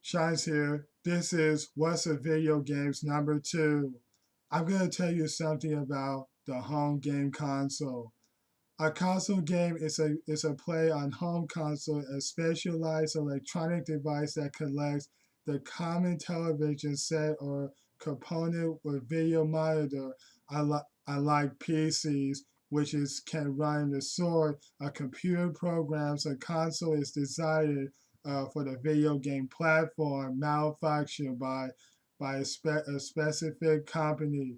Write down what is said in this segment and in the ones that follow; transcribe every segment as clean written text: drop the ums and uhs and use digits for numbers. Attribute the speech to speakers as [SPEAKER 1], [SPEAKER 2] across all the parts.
[SPEAKER 1] Shawne's here. This is What's a Video Games number 2. I'm going to tell you something about the home game console. A console game is a play on home console, a specialized electronic device that collects the common television set or component with video monitor, unlike PCs, can run in the sort of computer programs. A console is designed for the video game platform manufactured by a specific company.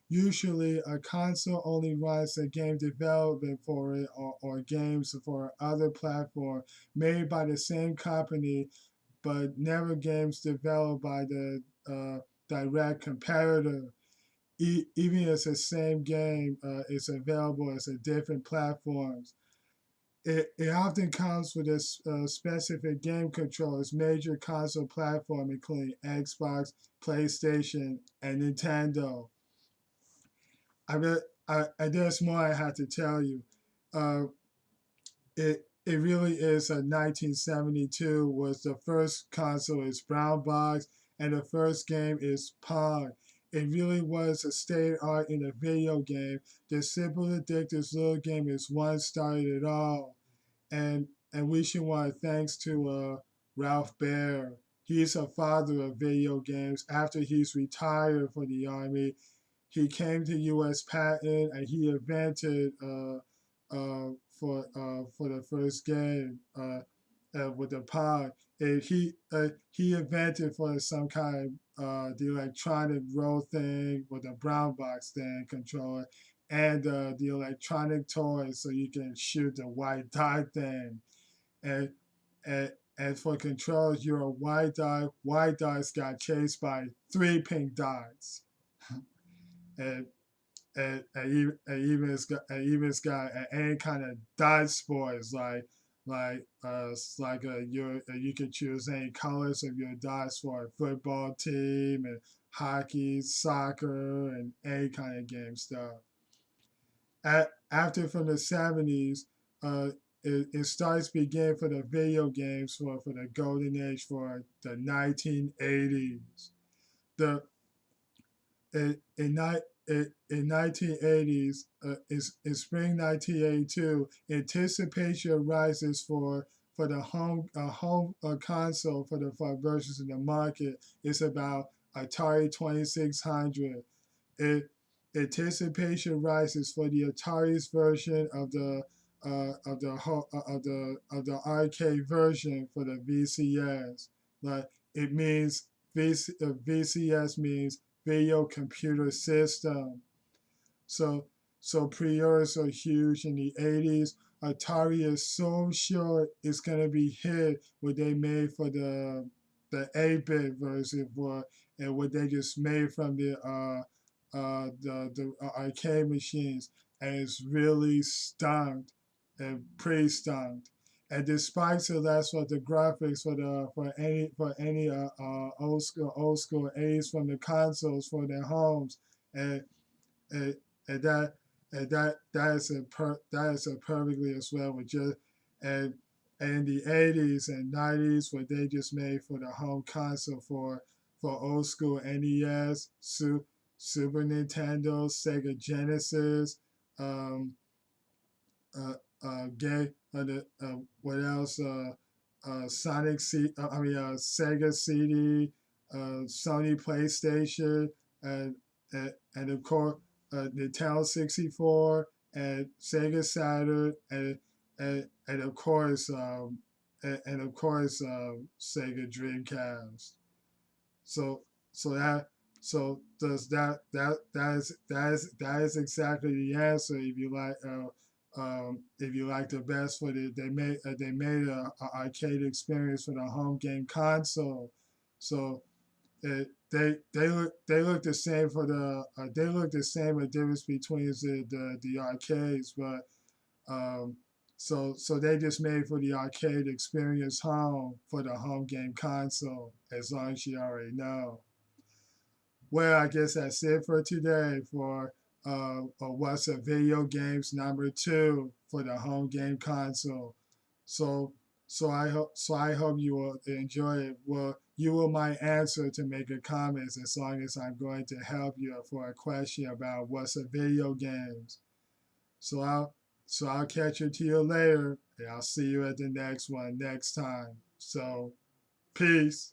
[SPEAKER 1] Usually, a console only runs the game development for it or games for other platforms made by the same company, but never games developed by the direct competitor. Even as the same game is available as a different platforms. It often comes with a specific game controllers, major console platform including Xbox, PlayStation, and Nintendo. I, re- there's more I have to tell you. Uh, it really is a 1972 was the first console is brown box and the first game is Pong. It really was a state art in a video game. The simple addictive little game is one started it all. And we should want to thanks to Ralph Baer. He's a father of video games. After he's retired from the army, he came to U.S. Patent and he invented for the first game with the pod. And he invented for some kind of the electronic roll thing with a brown box thing controller and the electronic toy so you can shoot the white dot thing. And and and for controls, you're a white dot. White dots got chased by three pink dots. and even it's got any kind of dot sports you can choose any colors of your dots for a football team and hockey, soccer, and any kind of game stuff. After from the 70s, uh, it starts begin for the video games for the golden age for the 1980s. The in, in 1980s, in spring 1982, anticipation rises for the home console for the versions in the market. It's about Atari 2600. It anticipation rises for the Atari's version of the arcade version for the VCS. Like it means VCS means video computer system. So pre-orders are huge in the 80s. Atari is so sure it's gonna be hit what they made for the 8-bit version for and what they just made from the arcade machines, and it's really stunned and pretty stunned. And despite so that's what the graphics for any old school A's from the consoles for their homes, and and, and that is a perfectly as well with just and in the 80s and 90s what they just made for the home console for old school NES, Super Nintendo, Sega Genesis, um, game, what else? Sonic Sega CD, Sony PlayStation, and of course Nintendo 64 and Sega Saturn and of course Sega Dreamcast. So so that so does that is exactly the answer. If you like the best for they made a arcade experience for the home game console. So they look the same for the they look the same. The difference between the arcades, but so they just made for the arcade experience home for the home game console, as long as you already know. Well, I guess that's it for today for What's a Video Games number 2 for the home game console. So So I hope you will enjoy it. Well, you will my answer to make a comments as long as I'm going to help you for a question about what's a video games. So I'll catch you to you later, and I'll see you at the next one next time. So peace.